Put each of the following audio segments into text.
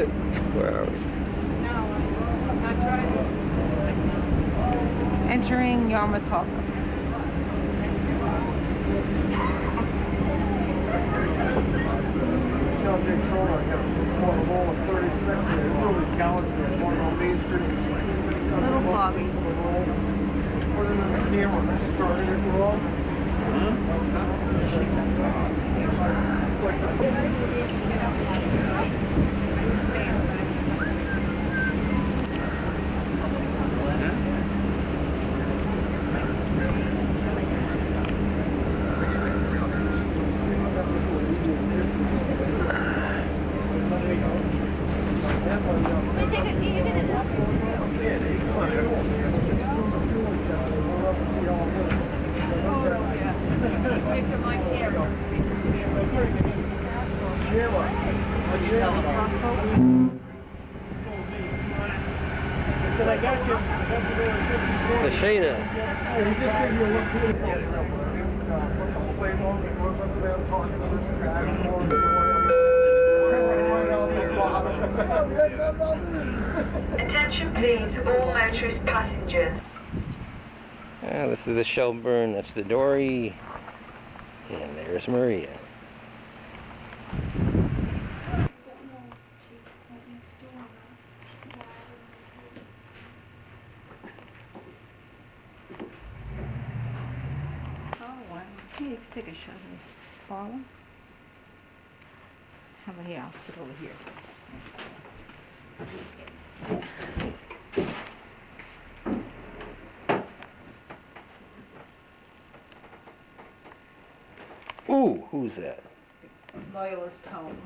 Where are we? Entering Yarmouth Harbor. A little foggy. The Shayna. Attention please, all motorist passengers. This is the Shelburne, that's the Dory, and there's Maria. Here, you can take a shot of this bottle. How about here? I'll sit over here. Ooh, who's that? Loyalist home.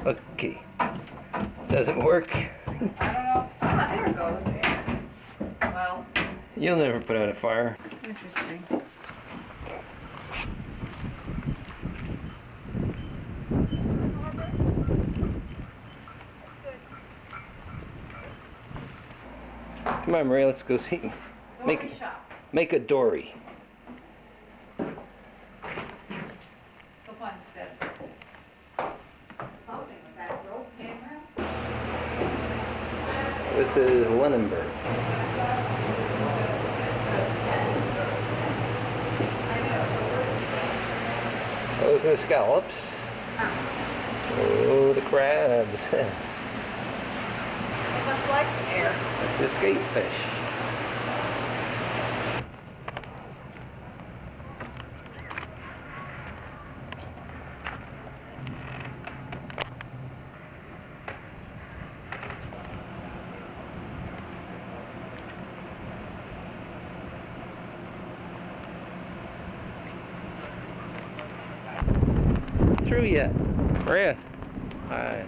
Okay. Doesn't work. I don't know. Ah, there it goes. Yes. Well, You'll never put out a fire. interesting. Come on, Maria, let's go see. Dory shop. Make a dory. Go find the steps. Something with that rope camera. This is Lunenburg. Those are the scallops. Oh, the crabs. They must like the air. The skate fish. Through yet, Maria? Hi.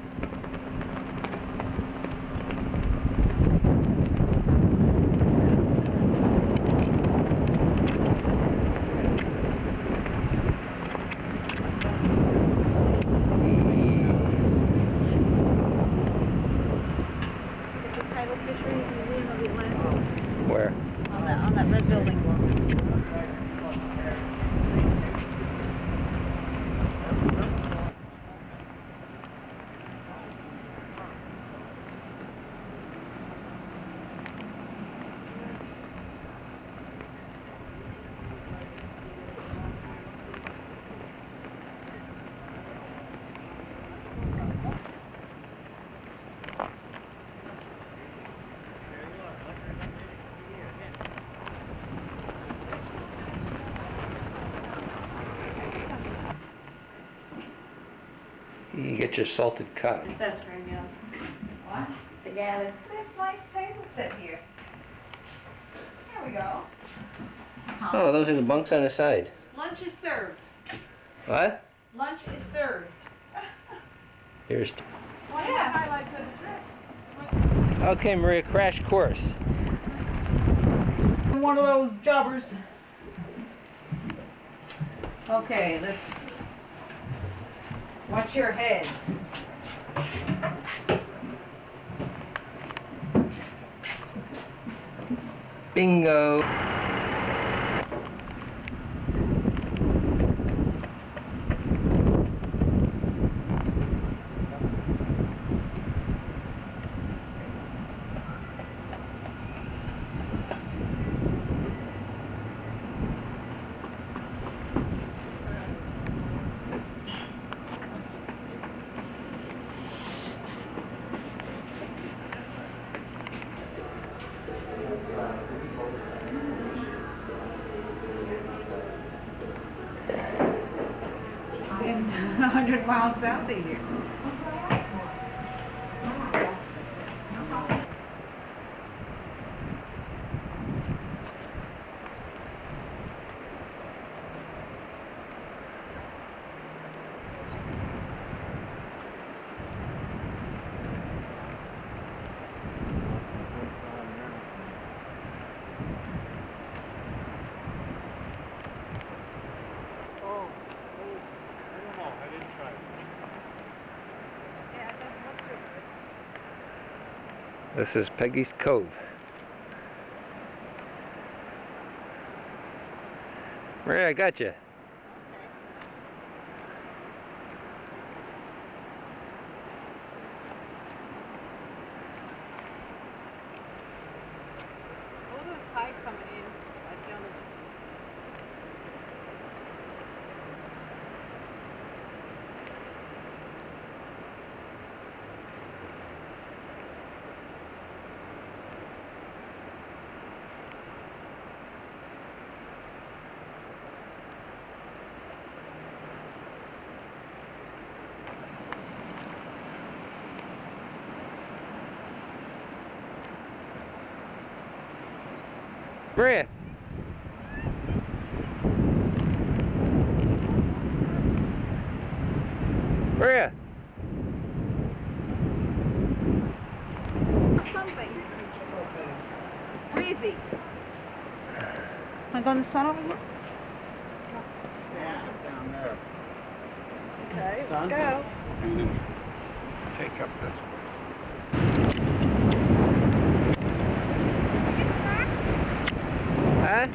It's a tidal fisheries museum of Atlanta. Where? On that red building. You get your salted cod. That's right now. What? The gathered. This nice table set here. There we go. Oh, those are the bunks on the side. Lunch is served. What? Lunch is served. Here's. One of the highlights of the trip. Okay, Maria, crash course. I'm one of those jobbers. Okay, let's watch your head. Bingo. 100 miles south of here. This is Peggy's Cove. Maria, I got you. Oh, the tide coming in. Right down the Maria. Maria. something. Breezy. Want to go in the sun over here? Yeah, down there. Okay, Sun? let's go. And then we take up this one. Huh?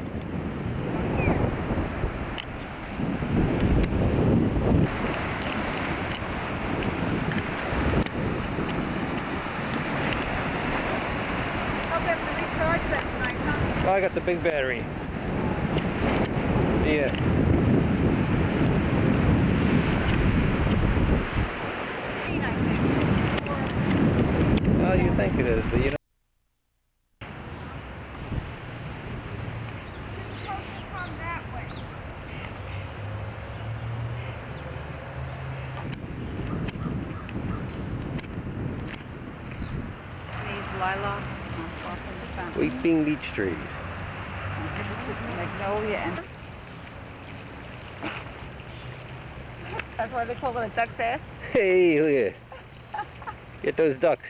Hope that's to recharge that tonight, huh? Oh, I got the big battery. Yeah. Well, you think it is, but you know. Lilac, Sweet bean beach trees. magnolia, and that's why they call it a duck's ass. Hey, look at get those ducks.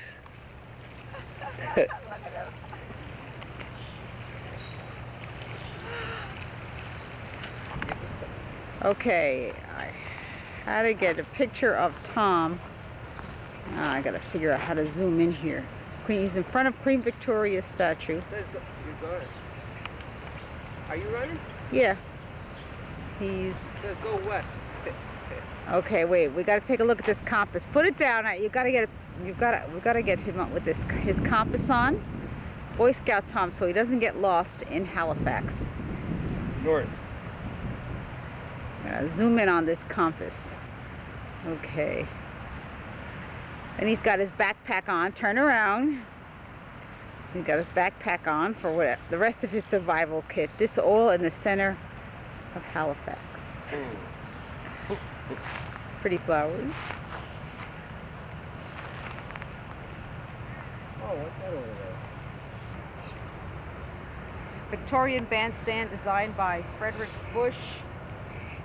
Okay, how to get a picture of Tom. I gotta figure out how to zoom in here. He's in front of Queen Victoria's statue. Says go, you go ahead. Are you running? Yeah. He's Says go west. okay. Wait, we gotta take a look at this compass. Put it down. We gotta get him up with his compass on. Boy Scout Tom, so he doesn't get lost in Halifax. North. Zoom in on this compass. Okay. And he's got his backpack on. Turn around. He's got his backpack on for what the rest of his survival kit. This all in the center of Halifax. Pretty flowers. Oh, what's that over there? Victorian bandstand designed by Frederick Bush.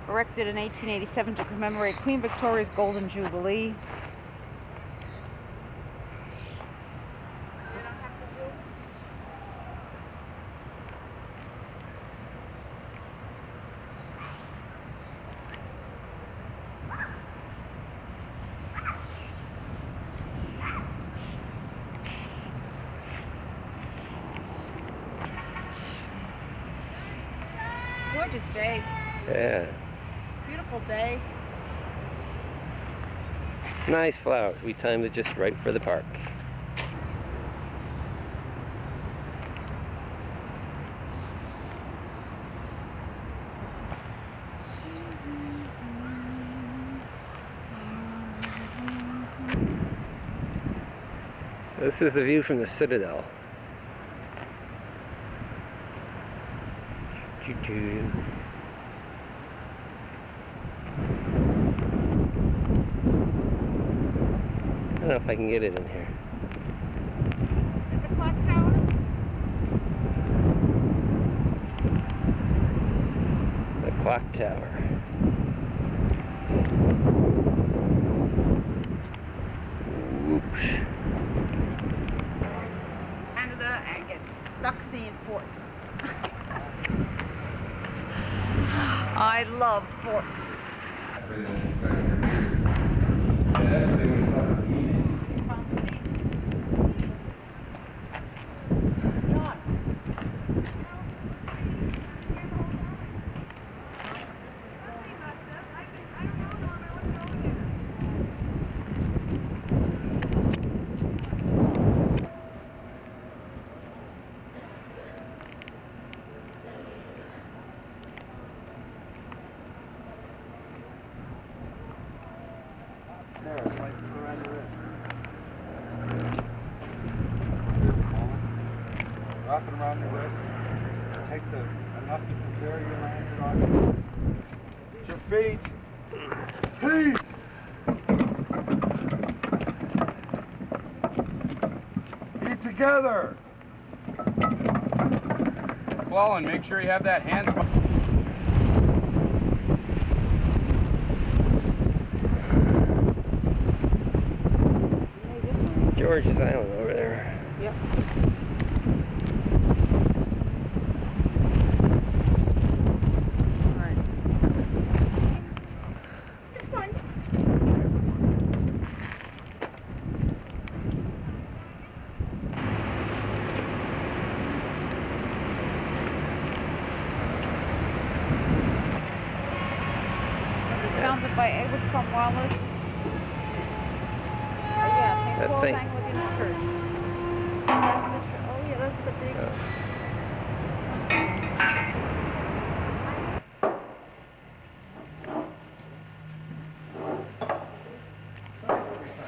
Erected in 1887 to commemorate Queen Victoria's Golden Jubilee. Gorgeous day. Yeah. Beautiful day. Nice flowers. We timed it just right for the park. This is the view from the Citadel. Choo-choo. know if I can get it in here. At the clock tower? The clock tower. Whoops. Canada and get stuck seeing forts. I love forts. There, it's like around the wrist. Wrap it around your wrist. Take enough to carry your lanyard off your wrist. Your feet. Feet. Keep together. McClellan, make sure you have that hand. George's Island over there. Yep. Alright. It's fun. This is founded by Edward Cornwallis. Oh yeah, St. That's Paul's Saint- Anglican Church. Oh yeah, that's the big.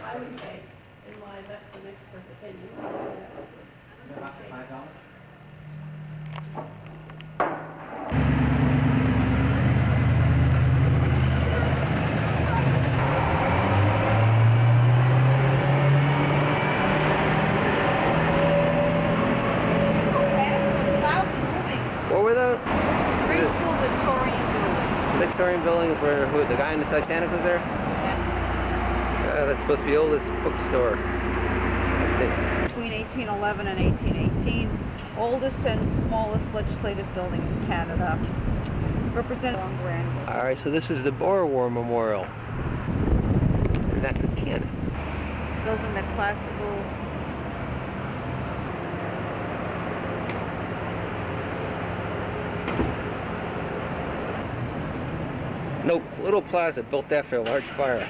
I would say, in my that's the expert opinion, I would say that's good. What were the Graceful Victorian building. Victorian buildings where the guy in the Titanic was there? That's supposed to be the oldest bookstore, I think. Between 1811 and 1818, oldest and smallest legislative building in Canada. Represented on Grand. Alright, so this is the Boer War Memorial. And that's in Canada. Building the classical. No, little plaza built after a large fire.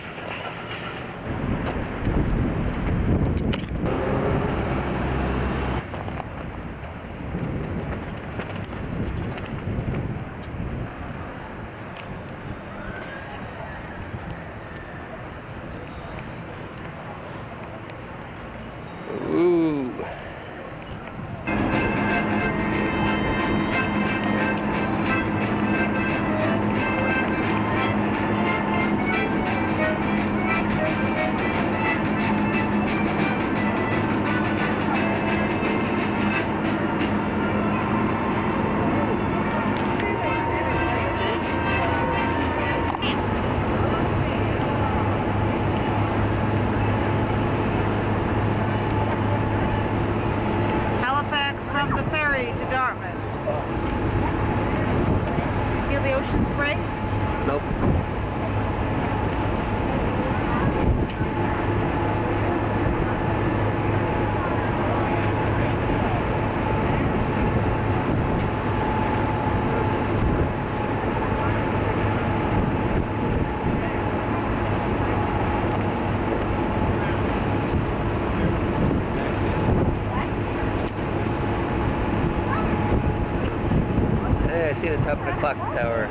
Ooh. Halifax from the ferry to Dartmouth. Feel the ocean spray? Nope. Hey, I see the top of the clock tower.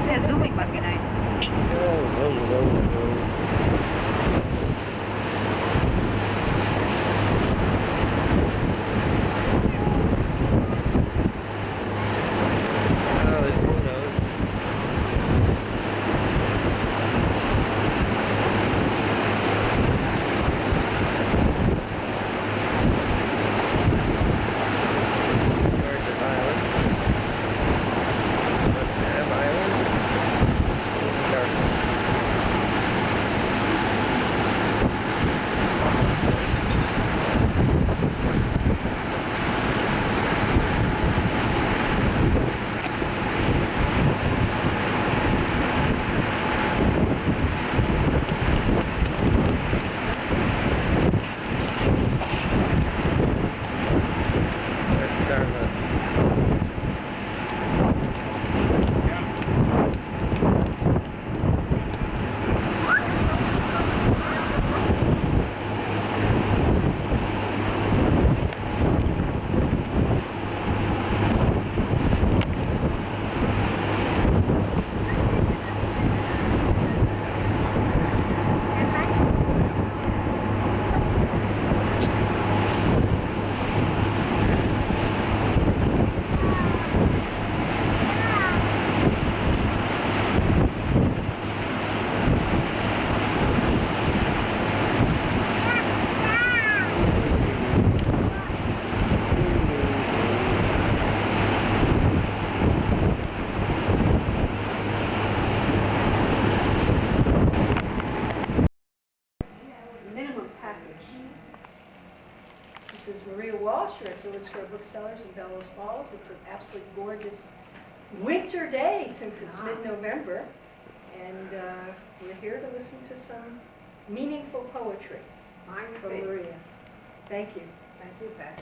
Yeah, zooming might be nice. Zoom, zoom, zoom. Oh, there's Walsh. We're at Village Square Booksellers in Bellows Falls. It's an absolutely gorgeous winter day since it's mid-November. And we're here to listen to some meaningful poetry from Maria. Thank you. Thank you, Pat.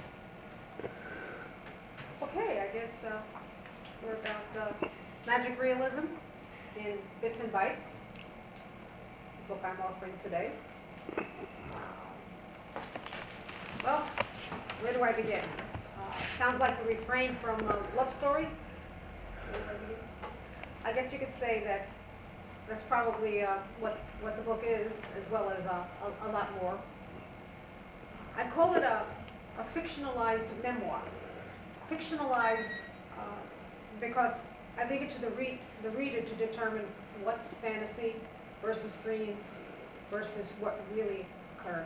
Okay, I guess we're about magic realism in Bits and Bites, the book I'm offering today. Well, where do I begin? Sounds like the refrain from a love story. I guess you could say that that's probably what the book is, as well as a lot more. I call it a fictionalized memoir. Fictionalized because I leave it to the reader to determine what's fantasy versus dreams versus what really occurred.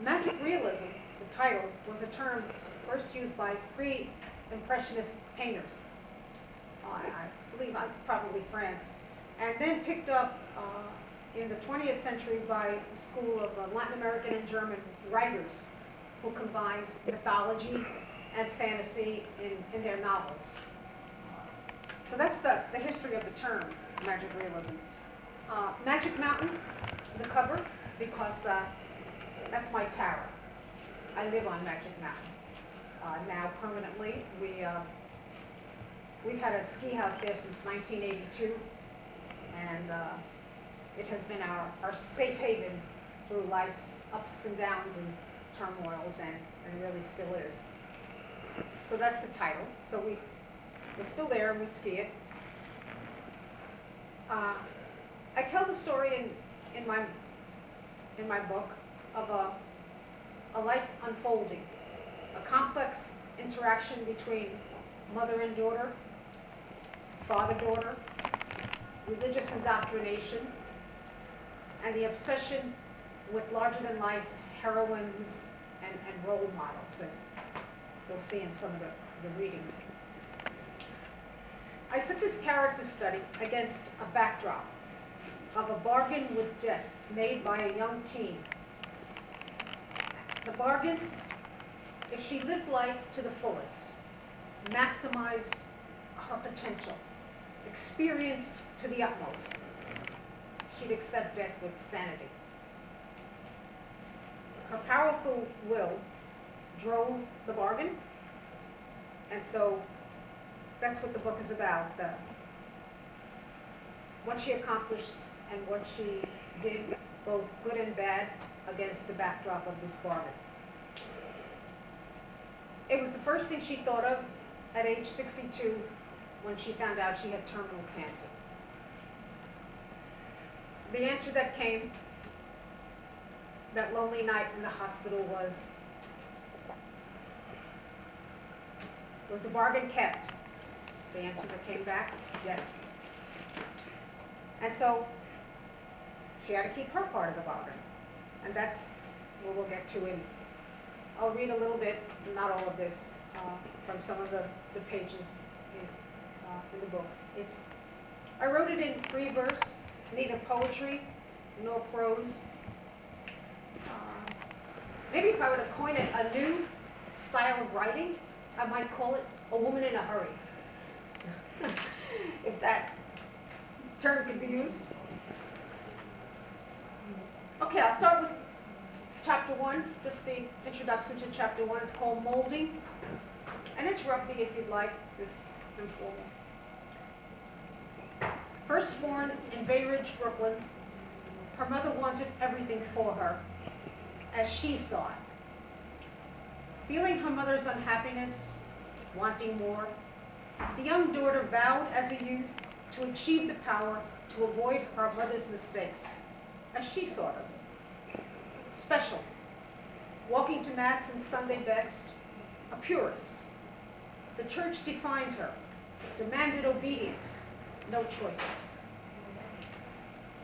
Magic realism, the title, was a term first used by pre-impressionist painters. I believe probably France, and then picked up in the 20th century by a school of Latin American and German writers who combined mythology and fantasy in their novels. So that's the history of the term, magic realism. Magic Mountain, the cover, because that's my tower. I live on Magic Mountain now permanently. We've had a ski house there since 1982, and it has been our safe haven through life's ups and downs and turmoils, and really still is. So that's the title. So we're still there and we ski it. I tell the story in my book of a life unfolding, a complex interaction between mother and daughter, father-daughter, religious indoctrination, and the obsession with larger-than-life heroines and role models, as you'll see in some of the readings. I set this character study against a backdrop of a bargain with death made by a young teen. The bargain, if she lived life to the fullest, maximized her potential, experienced to the utmost, she'd accept death with sanity. Her powerful will drove the bargain, and so that's what the book is about, what she accomplished and what she did, both good and bad, against the backdrop of this bargain. It was the first thing she thought of at age 62 when she found out she had terminal cancer. The answer that came that lonely night in the hospital was the bargain kept? The answer that came back, yes. And so she had to keep her part of the bargain. And that's what we'll get to I'll read a little bit, not all of this, from some of the pages in the book. I wrote it in free verse, neither poetry nor prose. Maybe if I were to coin it a new style of writing, I might call it a woman in a hurry. If that term could be used. Okay, I'll start with chapter 1, just the introduction to chapter 1. It's called Molding. And interrupt me if you'd like, this is informal. First born in Bay Ridge, Brooklyn, her mother wanted everything for her, as she saw it. Feeling her mother's unhappiness, wanting more, the young daughter vowed as a youth to achieve the power to avoid her mother's mistakes, as she saw them. Special, walking to Mass in Sunday best, a purist. The church defined her, demanded obedience, no choices.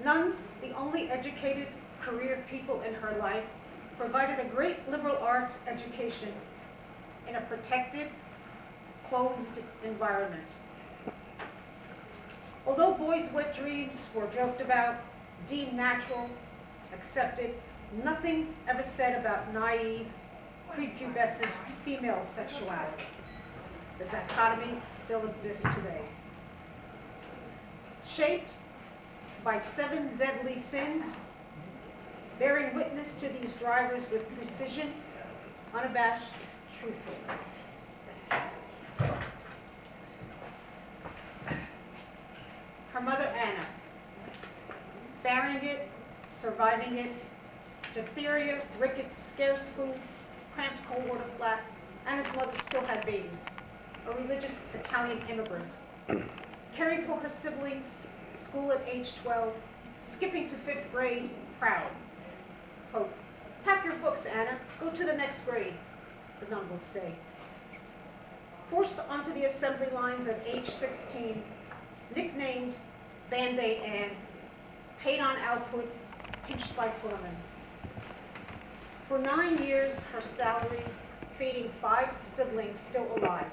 Nuns, the only educated, career people in her life, provided a great liberal arts education in a protected, closed environment. Although boys' wet dreams were joked about, deemed natural, accepted, nothing ever said about naive, prepubescent female sexuality. The dichotomy still exists today. Shaped by 7 deadly sins, bearing witness to these drivers with precision, unabashed truthfulness. Her mother, Anna, bearing it, surviving it, diphtheria, rickets, scarce food, cramped cold water flat. Anna's mother still had babies, a religious Italian immigrant, caring for her siblings, school at age 12, skipping to 5th grade, proud. Quote, "Pack your books, Anna, go to the next grade," the nun would say. Forced onto the assembly lines at age 16, nicknamed Band-Aid Ann, paid on output, pinched by foremen. For 9 years, her salary, feeding 5 siblings still alive,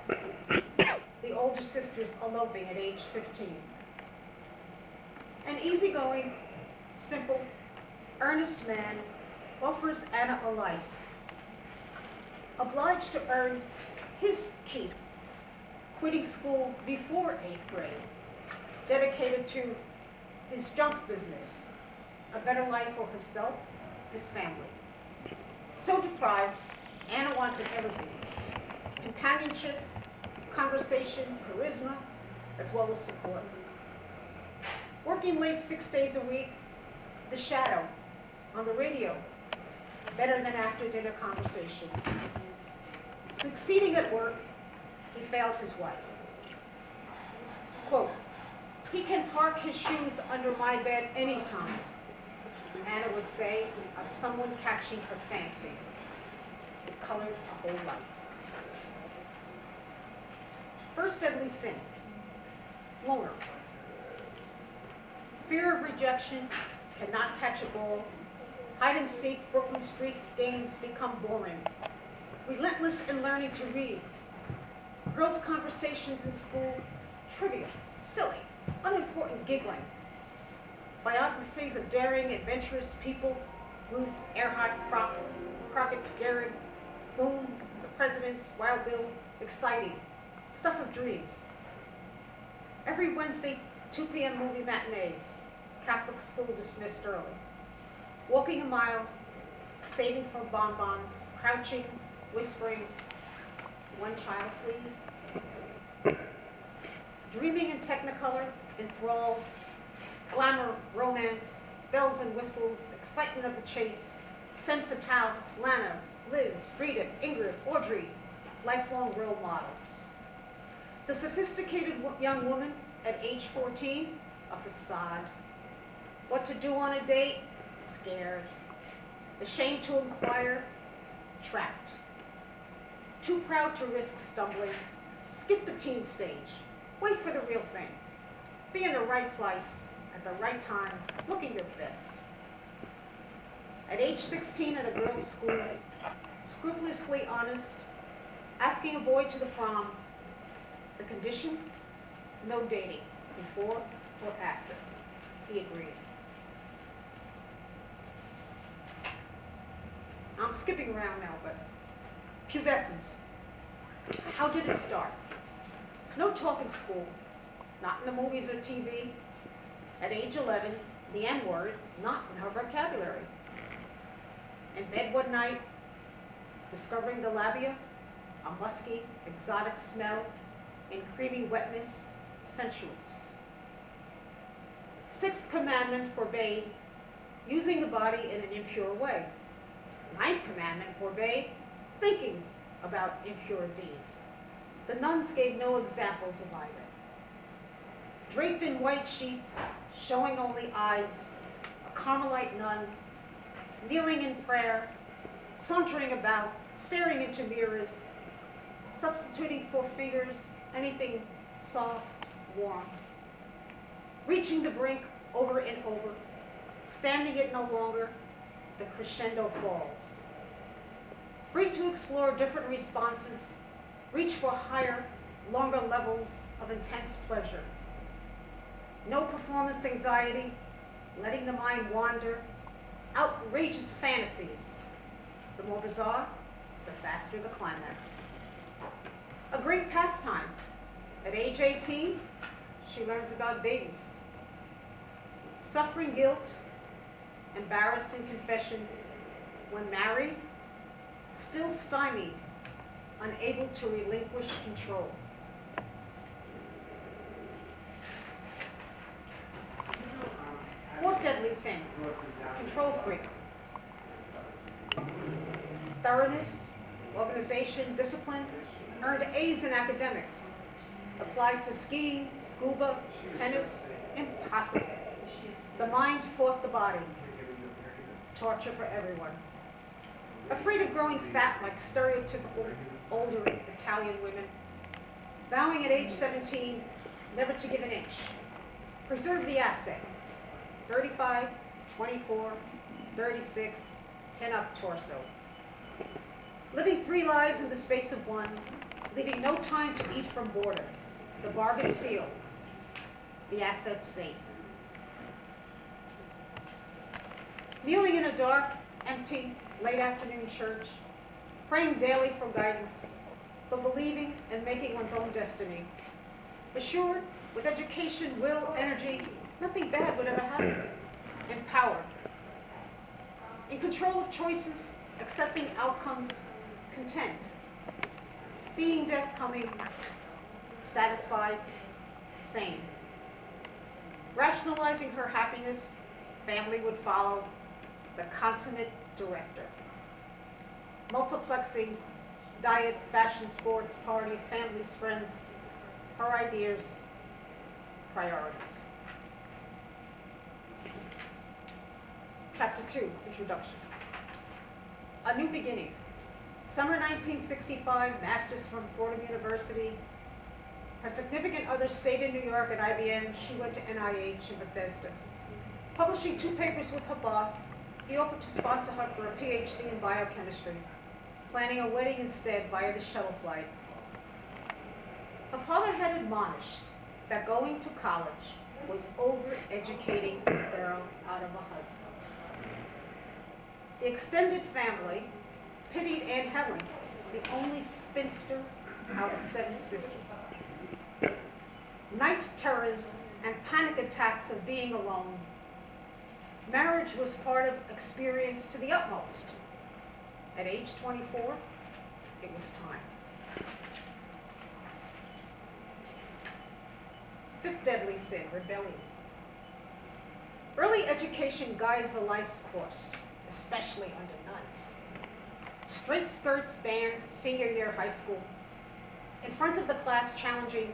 the older sisters eloping at age 15. An easygoing, simple, earnest man offers Anna a life, obliged to earn his keep, quitting school before 8th grade, dedicated to his junk business, a better life for himself, his family. So deprived, Anna wanted everything: companionship, conversation, charisma, as well as support. Working late 6 days a week, the shadow on the radio, better than after-dinner conversation. Succeeding at work, he failed his wife. Quote, "He can park his shoes under my bed anytime," Anna would say of someone catching her fancy. It colored a whole life. First deadly sin, loner. Fear of rejection, cannot catch a ball. Hide and seek, Brooklyn Street games become boring. Relentless in learning to read. Girls' conversations in school, trivial, silly, unimportant giggling. Biographies of daring, adventurous people, Ruth Earhart, Crockett, Garrett, Boone, the Presidents, Wild Bill, exciting, stuff of dreams. Every Wednesday, 2 p.m. movie matinees, Catholic school dismissed early. Walking a mile, saving for bonbons, crouching, whispering, "One child, please." Dreaming in Technicolor, enthralled, glamour, romance, bells and whistles, excitement of the chase, femme fatales, Lana, Liz, Rita, Ingrid, Audrey, lifelong role models. The sophisticated young woman at age 14, a facade. What to do on a date? Scared. Ashamed to inquire? Trapped. Too proud to risk stumbling. Skip the teen stage. Wait for the real thing. Be in the right place at the right time, looking your best. At age 16 at a girls' school, scrupulously honest, asking a boy to the prom. The condition? No dating, before or after. He agreed. I'm skipping around now, but pubescence. How did it start? No talk in school, not in the movies or TV. At age 11, the N-word, not in her vocabulary. In bed one night, discovering the labia, a musky, exotic smell, and creamy wetness, sensuous. 6th commandment forbade using the body in an impure way. 9th commandment forbade thinking about impure deeds. The nuns gave no examples of either. Draped in white sheets, showing only eyes, a Carmelite nun, kneeling in prayer, sauntering about, staring into mirrors, substituting for fingers anything soft, warm. Reaching the brink over and over, standing it no longer, the crescendo falls. Free to explore different responses, reach for higher, longer levels of intense pleasure. No performance anxiety, letting the mind wander, outrageous fantasies. The more bizarre, the faster the climax. A great pastime. At age 18, she learns about babies. Suffering guilt, embarrassed in confession, when married, still stymied, unable to relinquish control. Fourth deadly sin, control freak. Thoroughness, organization, discipline, earned A's in academics. Applied to skiing, scuba, tennis, impossible. The mind fought the body. Torture for everyone. Afraid of growing fat like stereotypical older Italian women. Vowing at age 17 never to give an inch. Preserve the asset. 35, 24, 36, pin-up torso. Living 3 lives in the space of one, leaving no time to eat from boredom. The bargain sealed. The asset safe. Kneeling in a dark, empty, late afternoon church, praying daily for guidance, but believing and making one's own destiny. Assured, with education, will, energy, nothing bad would ever happen. Empowered. In control of choices, accepting outcomes, content. Seeing death coming, satisfied, sane. Rationalizing her happiness, family would follow, the consummate director. Multiplexing diet, fashion, sports, parties, families, friends, her ideas, priorities. Chapter 2, Introduction. A new beginning. Summer 1965, master's from Fordham University. Her significant other stayed in New York at IBM. She went to NIH in Bethesda. Publishing 2 papers with her boss, he offered to sponsor her for a PhD in biochemistry, planning a wedding instead via the shuttle flight. Her father had admonished that going to college was over-educating a girl out of a husband. The extended family pitied Aunt Helen, the only spinster out of 7 sisters. Night terrors and panic attacks of being alone. Marriage was part of experience to the utmost. At age 24, it was time. 5th deadly sin, rebellion. Early education guides a life's course, especially under nuns. Straight skirts banned senior year high school. In front of the class challenging,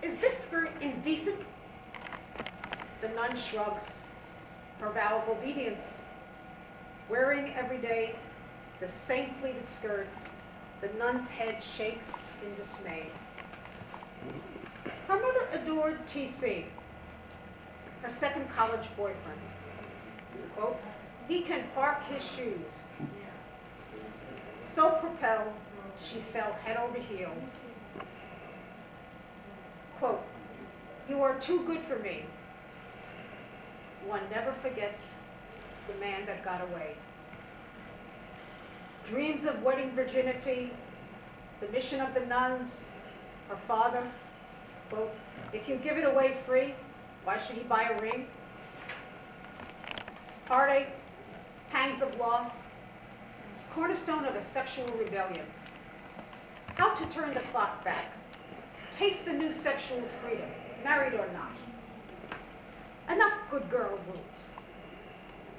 "Is this skirt indecent?" The nun shrugs, her vow of obedience. Wearing every day the same pleated skirt, the nun's head shakes in dismay. Her mother adored TC, her second college boyfriend. Quote, "He can park his shoes." So propelled, she fell head over heels. Quote, "You are too good for me." One never forgets the man that got away. Dreams of wedding virginity, the mission of the nuns, her father, quote, "If you give it away free, why should he buy a ring?" Heartache, pangs of loss, cornerstone of a sexual rebellion. How to turn the clock back. Taste the new sexual freedom, married or not. Enough good girl rules.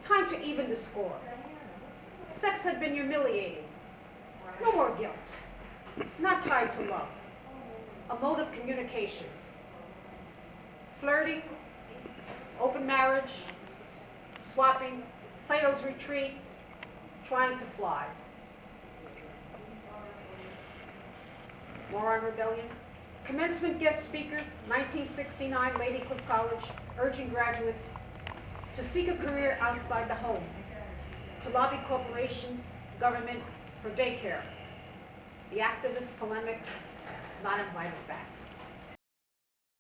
Time to even the score. Sex had been humiliating. No more guilt. Not tied to love. A mode of communication. Flirting, open marriage, swapping, Plato's retreat, trying to fly. More on rebellion. Commencement guest speaker, 1969, Lady Cliff College, urging graduates to seek a career outside the home, to lobby corporations, government for daycare. The activist polemic, not invited back.